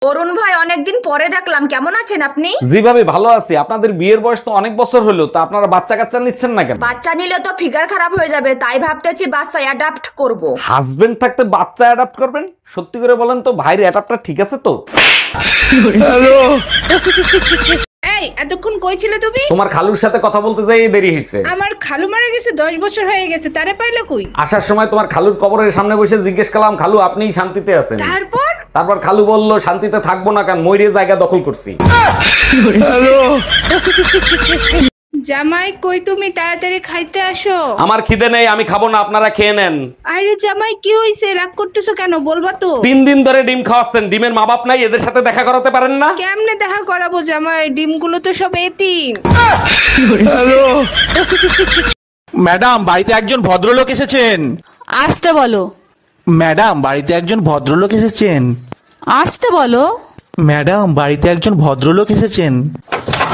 অরুণ ভাই, অনেকদিন পরে দেখলাম, কেমন আছেন আপনি? জি ভাবি, ভালো আছি। আপনাদের বিয়ের বয়স তো অনেক বছর হলো, তা আপনারা বাচ্চা কাচ্চা নিচ্ছেন না কেন? বাচ্চা নিলে তো ফিগার খারাপ হয়ে যাবে, তাই ভাবতেছি বাচ্চা অ্যাডাপ্ট করব। হাজবেন্ড থাকতে বাচ্চা অ্যাডাপ্ট করবেন? সত্যি করে বলেন তো, ভাইয়ের অ্যাডাপ্টটা ঠিক আছে তো? এই এতক্ষণ কই ছিলে তুমি? তোমার খালুর সাথে কথা বলতে যাই দেরি হয়েছে। আমার খালু মারা গেছে 10 বছর হয়ে গেছে, তারে পাইলো কই? আসার সময় তোমার খালুর কবরের সামনে বসে জিজ্ঞেস করলাম, খালু আপনিই শান্তিতে আছেন? তারপর খালু বলল, শান্তিতে থাকবো না কেন, ময়ূরের জায়গা দখল করছি। জামাই কই তুমি? তাড়াতাড়ি খাইতে আসো। আমার খিদে নেই, আমি খাবো না, আপনারা খেয়ে নেন। আরে জামাই কি হইছে? রাগ করতেছো কেন? বলবা তো। 3 দিন ধরে ডিম খাওয়াচ্ছেন, ডিমের মা বাপ নাই, এদের সাথে দেখা করাতে পারেন না? কেমনে দেখা করাবো জামাই? ডিমগুলো তো সব এতিম। ম্যাডাম, বাড়িতে একজন ভদ্রলোক এসেছেন। আসতে বলো। ম্যাডাম, বাড়িতে একজন ভদ্রলোক এসেছেন। আসতে বলো। ম্যাডাম, বাড়িতে একজন ভদ্রলোক এসেছেন।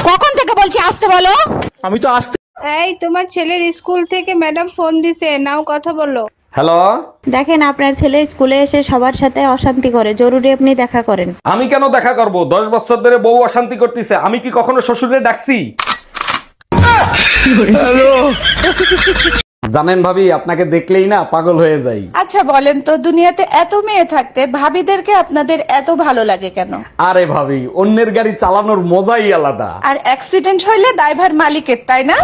কখন থেকে বলছি আসতে বলো? আমি তো আসতে। এই তোমার ছেলের স্কুল থেকে ম্যাডাম ফোন দিছে, নাও কথা বলো। হ্যালো। দেখেন, আপনার ছেলে স্কুলে এসে সবার সাথে অশান্তি করে, জরুরি আপনি দেখা করেন। আমি কেন দেখা করব? 10 বছর ধরে বউ অশান্তি করতেছে, আমি কি কখনো শ্বশুরে ডাকছি? জানেন ভাবি, আপনাকে দেখলেই না পাগল হয়ে যাই। আচ্ছা বলেন তো, দুনিয়াতে এত মেয়ে থাকতে ভাবিদেরকে আপনাদের এত ভালো লাগে কেন? আরে ভাবি, অন্যের গাড়ি চালানোর মজাই আলাদা। আর অ্যাক্সিডেন্ট হইলে দায়ভার মালিকের, তাই না?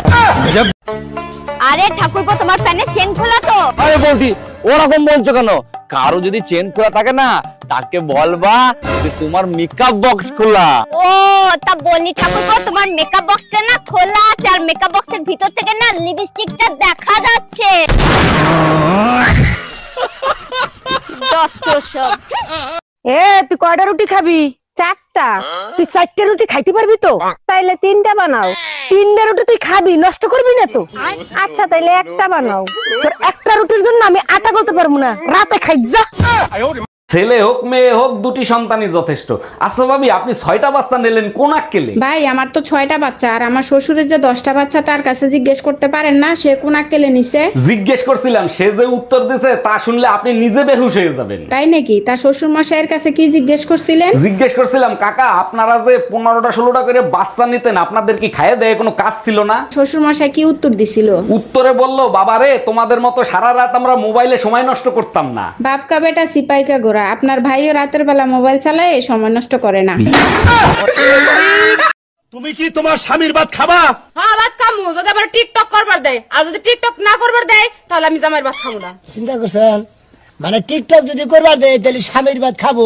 আরে ঠাকুরপো, তোমার প্যানে চেন খোলা তো? আরে বলছি, ওরকম বলছো কেন? কারো যদি চেন খোলা থাকে না, তাকে বলবা যে তোমার মেকআপ বক্স খোলা। ও তা বলি ঠাকুরপো, তোমার মেকআপ বক্সটা না খোলা আছে, আর মেকআপ বক্সের ভিতর থেকে না লিপস্টিকটা দেখা যাচ্ছে। যত সব। তুই কয়টা রুটি খাবি? 4টা। তুই 4টা রুটি খাইতে পারবি তো? তাইলে 3টা বানাও। 3টা রুটি তুই খাবি, নষ্ট করবি না তো? আচ্ছা তাইলে একটা বানাও। তোর একটা রুটির জন্য আমি আটা করতে পারবো না, রাতে খাই যা। ছেলে হোক মেয়ে হোক, 2টি সন্তানই যথেষ্ট। আচ্ছা ভাবি, আপনি 6টা বাচ্চা নিলেন, কোন আক্কেলে? ভাই, আমার তো 6টা বাচ্চা, আর আমার শ্বশুরের যে 10টা বাচ্চা, তার কাছে জিজ্ঞেস করতে পারেন না সে কোন আক্কেলে নিছে? জিজ্ঞেস করছিলাম, সে যে উত্তর দিছে তা শুনলে আপনি নিজে বেহুশ হয়ে যাবেন। তাই নাকি? তার শ্বশুর মশাইয়ের কাছে কি জিজ্ঞেস করছিলেন? জিজ্ঞেস করছিলাম, কাকা আপনারা যে 15টা 16টা করে বাচ্চা নিতেন, আপনাদের কি খাইয়ে দেয় কোনো কাজ ছিল না? শ্বশুর মশাই কি উত্তর দিছিল? উত্তরে বললো, বাবারে তোমাদের মতো সারা রাত আমরা মোবাইলে সময় নষ্ট করতাম না। বাপকা বেটা সিপাইকা গোরা, আপনার ভাইও রাতের বেলা মোবাইল চালায়, সময় নষ্ট করে না। তুমি কি তোমার স্বামীর ভাত খাবা? হ্যাঁ, ভাত খামু, যদি আবার টিকটক করবার দেয়। আর যদি টিকটক না করবার দেয়, তাহলে আমি জামাইয়ের ভাত খাবো না। চিন্তা করছেন? মানে টিকটক যদি করবার দেয় তাহলে স্বামীর ভাত খাবো,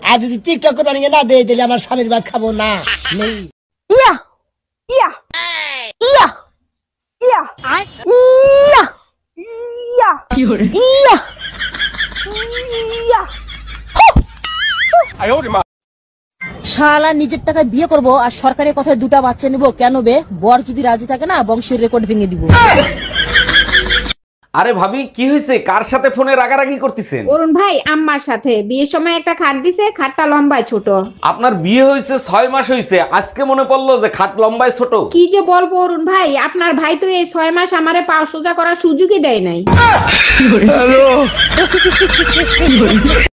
আর যদি টিকটক করবার না দেয় তাহলে আমার স্বামীর ভাত খাবো না। নেই। ইয়া ইয়া ইয়া ইয়া ইয়া ইয়া ইয়া ইয়া। শালা নিজের টাকায় বিয়ে করব আর সরকারের কথায় 2টা বাচ্চা নিব কেন বে? বর যদি রাজি থাকে না, বংশের রেকর্ড ভেঙে দিব। আরে ভাবি, কি হয়েছে? কার সাথে ফোনে রাগারাগি করতেছেন? অরুণ ভাই আম্মার সাথে। বিয়ের সময় একটা খাট দিছে, খাটটা লম্বায় ছোট। আপনার বিয়ে হয়েছে 6 মাস হয়েছে, আজকে মনে পড়লো যে খাট লম্বায় ছোট? কি যে বলবো অরুণ ভাই, আপনার ভাই তো এই 6 মাস আমারে পা সোজা করার সুযোগই দেয় নাই।